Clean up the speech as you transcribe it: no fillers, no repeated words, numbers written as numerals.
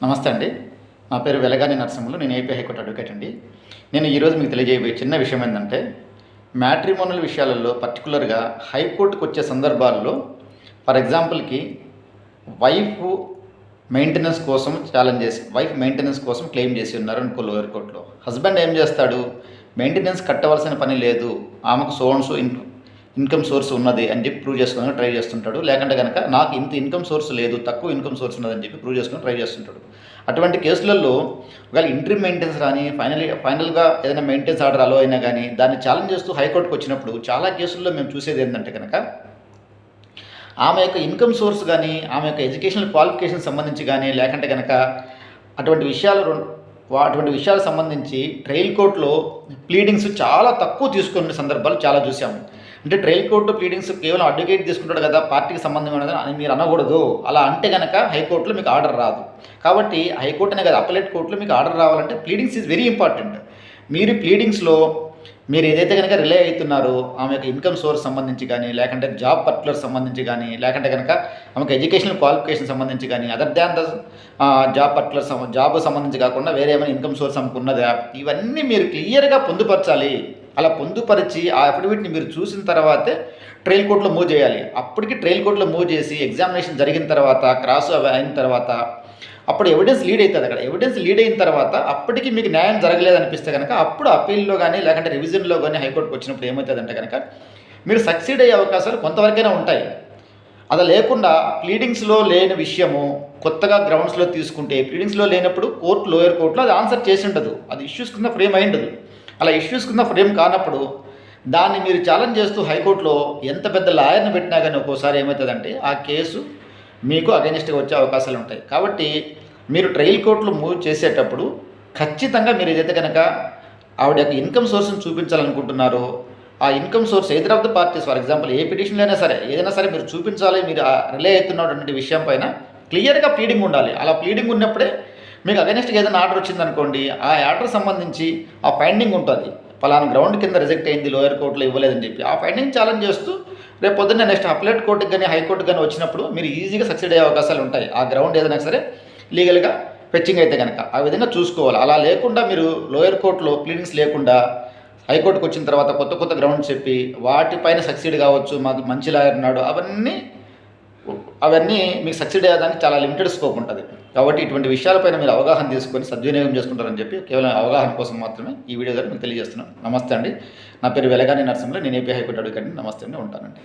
నమస్తే అండి. నా పేరు వెలగాని నరసింహులు. నేను ఏపీ హైకోర్టు అడ్వకేట్ అండి. నేను ఈరోజు మీకు తెలియజేయబోయే చిన్న విషయం ఏంటంటే, మ్యాట్రిమోనియల్ విషయాలలో పర్టిక్యులర్‌గా హైకోర్టుకొచ్చే సందర్భాల్లో ఫర్ ఎగ్జాంపుల్‌కి వైఫ్ వైఫ్ మెయింటెనెన్స్ కోసం క్లెయిమ్ చేసి ఉన్నారు అనుకో లోయర్ కోర్ట్‌లో. హస్బెండ్ ఏం చేస్తాడు? మెయింటెనెన్స్ కట్టవలసిన పని లేదు. ఆమెకు so and so income source ఉన్నది అని చెప్పి ప్రూవ్ చేసుకోవడానికి ట్రై చేస్తుంటాడు. లేకంటే గనక నాకు ఇంత ఇన్కమ్ సోర్స్ లేదు, తక్కువ ఇన్కమ్ సోర్స్ ఉన్నదని చెప్పి ప్రూవ్ చేసుకొని ట్రై చేస్తుంటాడు. అటువంటి కేసులలో ఒకవేళ ఇంటరిమ్ మెయింటెనెన్స్ కానీ ఫైనల్‌గా ఏదైనా మెయింటెనెన్స్ ఆర్డర్ అలో అయినా కానీ దాన్ని ఛాలెంజ్ చేస్తూ హైకోర్టుకి వచ్చినప్పుడు చాలా కేసుల్లో మేము చూసేది ఏంటంటే కనుక ఆమె యొక్క ఇన్కమ్ సోర్స్ కానీ, ఆమె యొక్క ఎడ్యుకేషనల్ క్వాలిఫికేషన్ సంబంధించి కానీ, లేకంటే కనుక అటువంటి విషయాలకు సంబంధించి ట్రయల్ కోర్టులో ప్లీడింగ్స్ చాలా తక్కువ తీసుకునే సందర్భాలు చాలా చూసాము. అంటే ట్రయల్ కోర్టు ప్లీడింగ్స్ కేవలం అడ్వకేట్ తీసుకుంటాడు కదా, పార్టీకి సంబంధం ఉన్నది అని మీరు అనకూడదు. అలా అంటే కనుక హైకోర్టులో మీకు ఆర్డర్ రాదు. కాబట్టి హైకోర్టు అనే కదా, అప్పలేట్ కోర్టులో మీకు ఆర్డర్ రావాలంటే ప్లీడింగ్స్ ఈజ్ వెరీ ఇంపార్టెంట్. మీరు ప్లీడింగ్స్లో మీరు ఏదైతే కనుక రిలే అవుతున్నారో ఆమె యొక్క ఇన్కమ్ సోర్స్ సంబంధించి కానీ, లేకంటే జాబ్ పర్టికులర్ సంబంధించి కానీ, లేకంటే కనుక ఆమెకు ఎడ్యుకేషనల్ క్వాలిఫికేషన్ సంబంధించి కానీ, అదర్ దాన్ ద జాబ్ సంబంధించి కాకుండా వేరే ఏమైనా ఇన్కమ్ సోర్స్ ఆమెకు ఉన్నదా, ఇవన్నీ మీరు క్లియర్గా పొందుపరచాలి. అలా పొందుపరిచి ఆ అఫిడవిట్ని మీరు చూసిన తర్వాతే ట్రయల్ కోర్టులో మూవ్ చేయాలి. అప్పటికి ట్రయల్ కోర్టులో మూవ్ చేసి ఎగ్జామినేషన్ జరిగిన తర్వాత, క్రాస్ అయిన తర్వాత అప్పుడు ఎవిడెన్స్ లీడ్ అవుతుంది. అక్కడ ఎవిడెన్స్ లీడ్ అయిన తర్వాత అప్పటికి మీకు న్యాయం జరగలేదనిపిస్తే కనుక అప్పుడు అప్పీల్లో కానీ, లేకంటే రివిజన్లో కానీ హైకోర్టుకు వచ్చినప్పుడు ఏమవుతుందంటే కనుక మీరు సక్సీడ్ అయ్యే అవకాశాలు కొంతవరకైనా ఉంటాయి. అలా లేకుండా ప్లీడింగ్స్లో లేని విషయము కొత్తగా గ్రౌండ్స్లో తీసుకుంటే, ప్లీడింగ్స్లో లేనప్పుడు లోయర్ కోర్టులో అది ఆన్సర్ చేసి ఉండదు, అది ఇష్యూస్ కింద ఫ్రేమ్ అయి ఉండదు. అలా ఇష్యూస్ కింద ఫ్రేమ్ కానప్పుడు దాన్ని మీరు ఛాలెంజ్ చేస్తూ హైకోర్టులో ఎంత పెద్ద లాయర్ని పెట్టినా కానీ ఒక్కోసారి ఏమవుతుందంటే ఆ కేసు మీకు అగైనిస్ట్గా వచ్చే అవకాశాలు ఉంటాయి. కాబట్టి మీరు ట్రయల్ కోర్టులో మూవ్ చేసేటప్పుడు ఖచ్చితంగా మీరు ఏదైతే కనుక ఆవిడ యొక్క ఇన్కమ్ సోర్స్ని చూపించాలనుకుంటున్నారో ఆ income source either of the parties, for example ఏ పిటిషన్లో అయినా సరే ఏదైనా సరే మీరు చూపించాలి. మీరు రిలే అవుతున్నాడు అనే విషయం పైన క్లియర్గా ప్లీడింగ్ ఉండాలి. అలా ప్లీడింగ్ ఉన్నప్పుడే మీకు అగైనిస్ట్గా ఏదైనా ఆర్డర్ వచ్చిందనుకోండి, ఆ ఆర్డర్ సంబంధించి ఆ ఫైండింగ్ ఉంటుంది, పలానా గ్రౌండ్ కింద రిజెక్ట్ అయింది, లోయర్ కోర్టులో ఇవ్వలేదని చెప్పి ఆ ఫైండింగ్ ఛాలెంజ్ చేస్తూ రేపు పొద్దున్న నెక్స్ట్ అప్లెట్ కోర్టుకి కానీ హైకోర్టుకి కానీ వచ్చినప్పుడు మీరు ఈజీగా సక్సెడ్ అయ్యే అవకాశాలు ఉంటాయి. ఆ గ్రౌండ్ ఏదైనా సరే లీగల్గా ఫెచ్చింగ్ అయితే కనుక ఆ విధంగా చూసుకోవాలి. అలా లేకుండా మీరు లోయర్ కోర్టులో ప్లీడింగ్స్ లేకుండా హైకోర్టుకు వచ్చిన తర్వాత కొత్త కొత్త గ్రౌండ్స్ చెప్పి వాటిపైన సక్సీడ్ కావచ్చు, మాకు మంచి లాయర్ ఉన్నాడు, అవన్నీ మీకు సక్సీడ్ అయ్యేదానికి చాలా లిమిటెడ్ స్కోప్ ఉంటుంది. కాబట్టి ఇటువంటి విషయాలపైన మీరు అవగాహన తీసుకొని సద్వినియోగం చేసుకుంటారని చెప్పి కేవలం అవగాహన కోసం మాత్రమే ఈ వీడియో ద్వారా మీకు తెలియజేస్తున్నాను. నమస్తే అండి. నా పేరు వెలగాని నరసింహులు. నేను ఏపీ హైకోర్టు అడ్వకేట్ని. నమస్తే అండి. ఉంటానండి.